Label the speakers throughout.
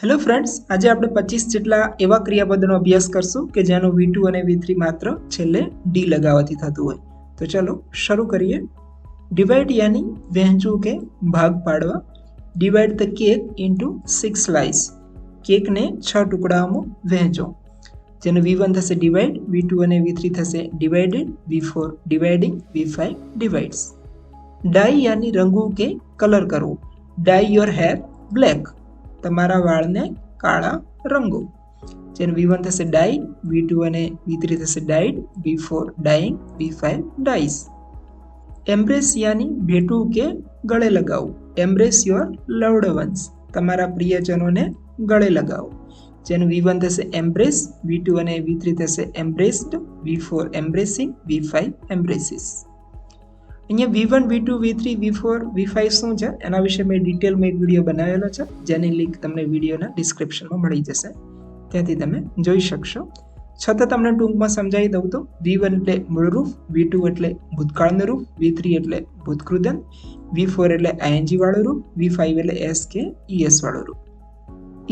Speaker 1: Hello friends, આજે આપણે 25 જેટલા એવા ક્રિયાપદોનો અભ્યાસ કરશું કે જેનો V2 અને V3 માત્ર છેલ્લે ડી લગાવવાથી થતું હોય. તો ચલો શરૂ કરીએ. ડિવાઈડ યાની વહેંચવું કે ભાગ પાડવા. Divide the cake into 6 slice. કેકને 6 ટુકડાઓમાં વહેંચો. જેનો V1 થશે ડિવાઈડ, V2 અને V3 થશે divided, V4 dividing, V5 divides. Dye યાની રંગવું કે કલર કરવું. Dye your hair black. તમારા વાળને કાળા રંગો. જેનું V1 થશે ડાઈ, V2 અને V3 થશે dyed, V4 dyeing, V5 dyes. Embrace યાની ભેટવું કે ગળે લગાવવું. Embrace your loved ones. તમારા પ્રિયજનોને ગળે લગાવો. જેનું V1 થશે એમ્બ્રેસ, V2 અને V3 થશે એમ્બ્રેસ્ડ, V4 એમ્બ્રેસિંગ, V5 એમ્બ્રેસિસ. અહીંયા V1, V2, V3, V4, V5 શું છે એના વિશે મેં ડિટેલમાં એક વિડીયો બનાવેલો છે, જેની લિંક તમને વિડીયોના ડિસ્ક્રિપ્શનમાં મળી જશે, ત્યાંથી તમે જોઈ શકશો. છતાં તમને ટૂંકમાં સમજાવી દઉં તો V1 એટલે મૂળરૂપ, V2 એટલે ભૂતકાળનું રૂપ, V3 એટલે ભૂતકૃદંત, V4 એટલે ING વાળું રૂપ, V5 એટલે S કે ES વાળું રૂપ.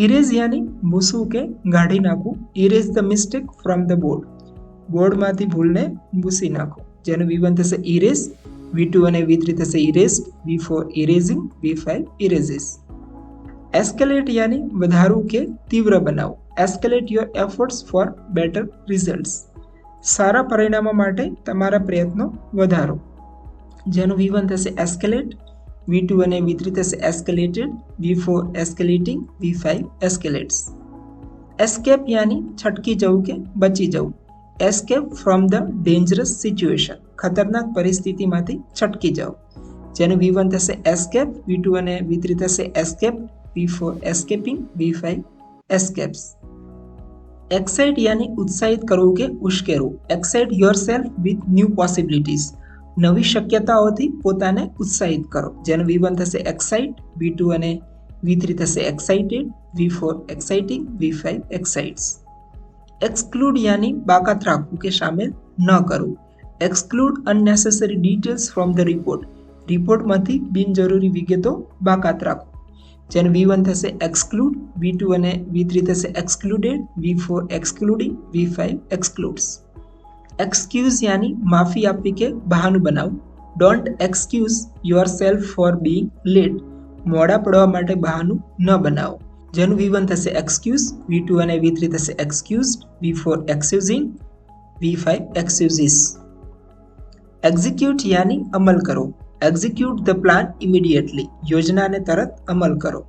Speaker 1: ઇરેઝ યાની ભૂસવું કે કાઢી નાખવું. Erase the mistake from the board. બોર્ડમાંથી ભૂલને ભૂસી નાખો. જેનું V1 થશે ઇરેઝ, V2 અને V3 થશે ઇરેઝડ, V4 ઇરેઝિંગ, V5 ઇરેઝિસ. એસ્કેલેટ યાની વધારવું કે તીવ્ર બનાવવું. Escalate your efforts for better results. સારા પરિણામો માટે તમારા પ્રયત્નો વધારો. જેનું V1 થશે એસ્કેલેટ, V2 અને V3 થશે એસ્કેલેટેડ, V4 એસ્કેલેટિંગ, V5 એસ્કેલેટ્સ. એસ્કેપ યાની છટકી જવું કે બચી જવું. Escape from the dangerous situation. ખતરનાક પરિસ્થિતિમાંથી છટકી જાઓ. જેનું V1 થશે એસ્કેપ, V2 અને V3 થશે escape, V4 એસ્કેપિંગ, V5 escapes. Excite યાની ઉત્સાહિત કરવું કે ઉશ્કેરવું. Excite yourself with new possibilities. નવી શક્યતાઓથી પોતાને ઉત્સાહિત કરો. જેનું V1 થશે એક્સાઇટ, V2 અને V3 થશે એક્સાઇટેડ, V4 એક્સાઇટિંગ, V5 એક્સાઇટ્સ. એક્સક્લુડ યાની બાકાત રાખવું કે શામેલ ન કરવું. Exclude unnecessary details from the report. રિપોર્ટમાંથી બિનજરૂરી વિગતો બાકાત રાખો. જેનું V1 થશે એક્સક્લુડ, V2 અને V3 થશે એક્સક્લુડેડ, V4 એક્સક્લુડિંગ, V5 એક્સક્લુડ્સ. એક્સક્યુઝ યાની માફી આપવી કે બહાનું બનાવવું. Don't excuse yourself for being late. મોડા પડવા માટે બહાનું ન બનાવો. જેનું V1 થશે એક્સક્યુઝ, V2 અને V3 થશે એક્સક્યુઝડ, V4 એક્સક્યુઝિંગ, V5 એક્સક્યુઝિસ. એક્ઝિક્યુટ યાની અમલ કરો. Execute the plan immediately. યોજનાને તરત અમલ કરો.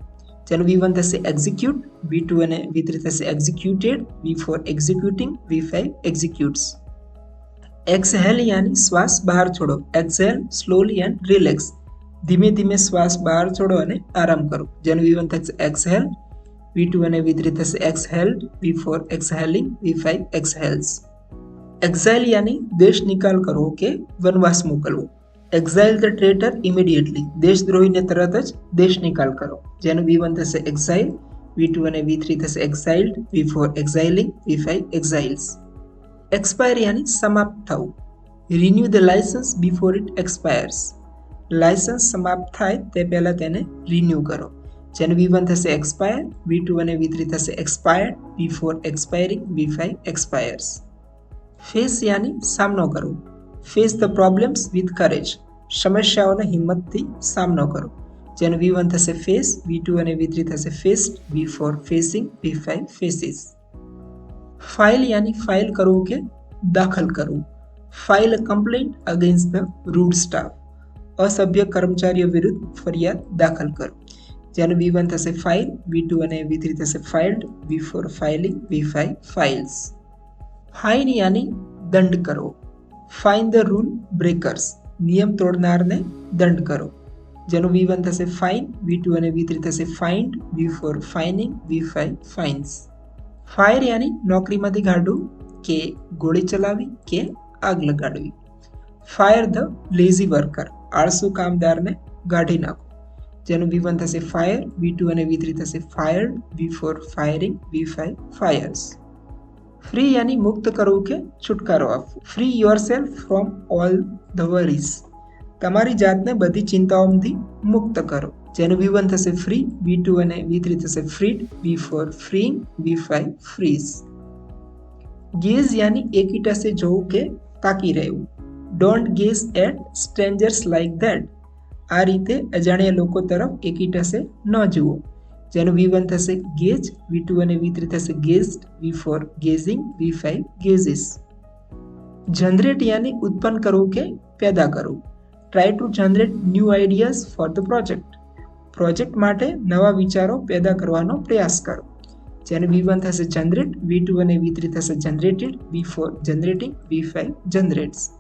Speaker 1: જેનું V1 થશે એક્ઝિક્યુટ, V2 અને V3 થશે એક્ઝિક્યુટેડ, V4 એક્ઝિક્યુટિંગ, V5 એક્ઝિક્યુટ્સ. એક્સહેલ યાની શ્વાસ બહાર છોડો. એક્સહેલ સ્લોલી એન્ડ રિલેક્સ. ધીમે ધીમે શ્વાસ બહાર છોડો અને આરામ કરો. જેનું V1 થશે એક્સહેલ, V2 અને V3 થશે એક્સહેલ્ડ, V4 એક્સહેલિંગ, V5 એક્સહેલ્સ. એક્ઝાઇલ યાની દેશ નિકાલ કરવો કે વનવાસ મોકલવો. એક્ઝાઇલ ધ ટ્રેટર ઇમિડિયેટલી. દેશદ્રોહીને તરત જ દેશ નિકાલ કરો. જેનું V1 થશે એક્ઝાઇલ, V2 અને V3 થશે એક્ઝાઇલ્ડ, V4 એક્ઝાઇલિંગ, V5 એક્ઝાઇલ્સ. એક્સપાયર યાની સમાપ્ત થવું. Renew the licence before it expires. Licence સમાપ્ત થાય તે પહેલાં તેને રિન્યૂ કરો. જેનું V1 થશે એક્સપાયર, V2 અને V3 થશે એક્સપાયર્ડ, V4 એક્સપાયરિંગ, V5 એક્સપાયર્સ. ફેસ યાની સામનો કરવો. Face the problems with courage. સમસ્યાઓનો હિંમતથી સામનો કરો. જેનું V1 થશે ફેસ, V2 અને V3 થશે faced, V4 facing, V5 faces. File યાની ફાઇલ કરવું કે દાખલ કરવું. File a complaint against the rude staff. અસભ્ય કર્મચારીઓ વિરુદ્ધ ફરિયાદ દાખલ કરો. જેનું V1 થશે ફાઇલ, V2 અને V3 થશે filed, V4 filing, V5 files. Fine યાની દંડ કરવો. Fine the rule breakers. નિયમ તોડનારને દંડ કરો. જેનું V1 થશે ફાઇન, V2 અને V3 થશે fined, V4 fining, V5 fines. Fire યાની નોકરીમાંથી કાઢવું કે ગોળી ચલાવી કે આગ લગાડવી. Fire the lazy worker. આળસુ કામદારને કાઢી નાખો. જેનું V1 થશે ફાયર, V2 અને V3 થશે fired, V4 firing, V5 fires. Free યાની મુક્ત કરવું કે છુટકારો આપવો. Free yourself from all the worries. તમારી જાતને બધી ચિંતાઓમાંથી મુક્ત કરો. જેનું V1 થશે ફ્રી, V2 અને V3 થશે ફ્રીડ, V4 ફ્રીંગ, V5 ફ્રીઝ. ગેઝ યાની એકીટસે જોવું કે તાકી રહેવું. Don't gaze at strangers like that. આ રીતે અજાણ્યા લોકો તરફ એકીટસે ન જુઓ. જેનું V1 થશે ગેજ, V2 અને V3 થશે ગેઝડ, V4 ગેઝિંગ, V5 ગેઝિસ. જનરેટ યાની ઉત્પન્ન કરવું કે પેદા કરવું. Try to generate new ideas for the project. Project માટે નવા વિચારો પેદા કરવાનો પ્રયાસ કરો. જેનું V1 થશે જનરેટ, V2 અને V3 થશે જનરેટેડ, V4 જનરેટિંગ, V5 જનરેટ્સ.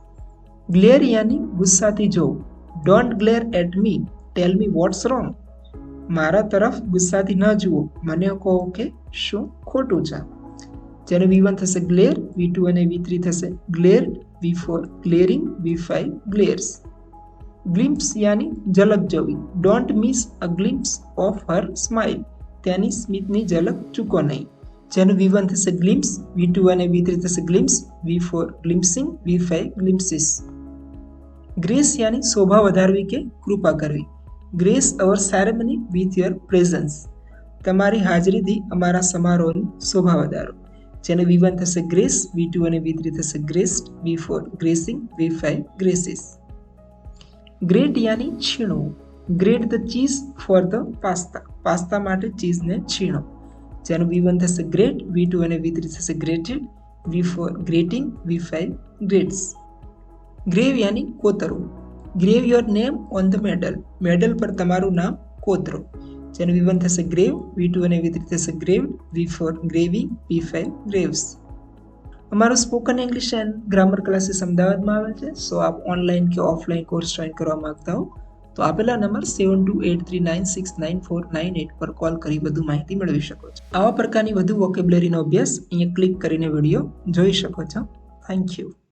Speaker 1: ગ્લેર યાની ગુસ્સાથી જોવું. Don't glare at me, tell me what's wrong. મારા તરફ ગુસ્સાથી ન જુઓ, મને કહો કે શું ખોટું છે. જેનું V1 થશે ગ્લેર, V2 અને V3 થશે ગ્લેર્ડ, V4 ગ્લેરિંગ, V5 ગ્લેર્સ. ગ્લિમ્પ્સ યાની ઝલક જોવી. Don't miss a glimpse of her smile. તેની સ્મિતની ઝલક ચૂકો નહીં. જેનું V1 થશે ગ્લિમ્પ્સ, V2 અને V3 થશે ગ્લિમ્પ્સ, V4 ગ્લિમ્સિંગ, V5 ગ્લિમ્સિસ. ગ્રેસ યાની શોભા વધારવી કે કૃપા કરવી. Grace our ceremony with your presence. તમારી હાજરીથી અમારા સમારોહની શોભા વધારો. જેનું V1 થશે ગ્રેસ, V2 અને V3 થશે graced, V4 gracing, V5 graces. Grate યાની છીણવું. Grate the cheese for the pasta. Pasta માટે ચીઝને છીણો. જેનું V1 થશે ગ્રેટ, V2 અને V3 થશે grated, V4 grating, V5 grates. Grave યાની કોતરવું. Grave your name on the medal. Medal પર તમારું નામ કોતરો. જેનું V1 થશે ગ્રેવ, V2 અને V3 થશે ગ્રેવ્ડ, V4 ગ્રેવિંગ, V5 ગ્રેવ્સ. અમારો spoken English and grammar classes અમદાવાદમાં આવેલ છે. સો આપ ઓનલાઈન કે ઓફલાઈન કોર્સ જોઈન કરવા માંગતા હો તો આપેલા નંબર 7283969498 પર કોલ કરી વધુ માહિતી મેળવી શકો છો. આવા પ્રકારની વધુ વોકેબ્યુલરીનો અભ્યાસ અહીંયા ક્લિક કરીને વિડીયો જોઈ શકો છો. Thank you.